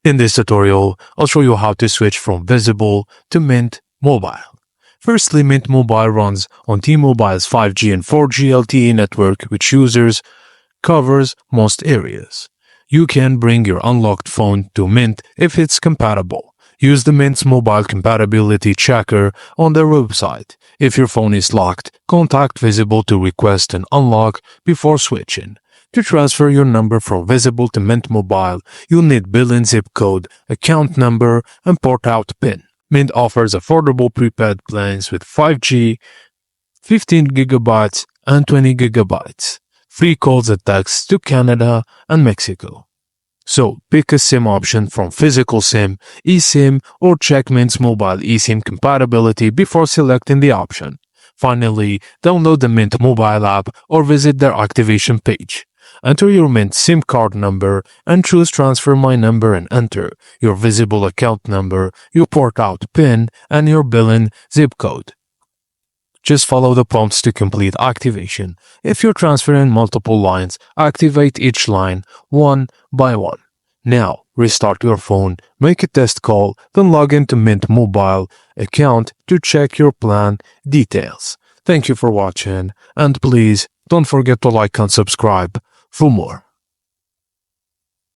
In this tutorial, I'll show you how to switch from Visible to Mint Mobile. Firstly, Mint Mobile runs on T-Mobile's 5G and 4G LTE network, which users covers most areas. You can bring your unlocked phone to Mint if it's compatible. Use the Mint's mobile compatibility checker on their website. If your phone is locked, contact Visible to request an unlock before switching. To transfer your number from Visible to Mint Mobile, you'll need billing zip code, account number, and port out PIN. Mint offers affordable prepaid plans with 5G, 15 GB, and 20 GB. Free calls and texts to Canada and Mexico. So, pick a SIM option from Physical SIM, eSIM, or check Mint's mobile eSIM compatibility before selecting the option. Finally, download the Mint mobile app or visit their activation page. Enter your Mint SIM card number and choose Transfer My Number and enter your Visible account number, your port out PIN, and your billing zip code. Just follow the prompts to complete activation. If you're transferring multiple lines, activate each line one by one. Now, restart your phone, make a test call, then log into Mint Mobile account to check your plan details. Thank you for watching, and please don't forget to like and subscribe for more.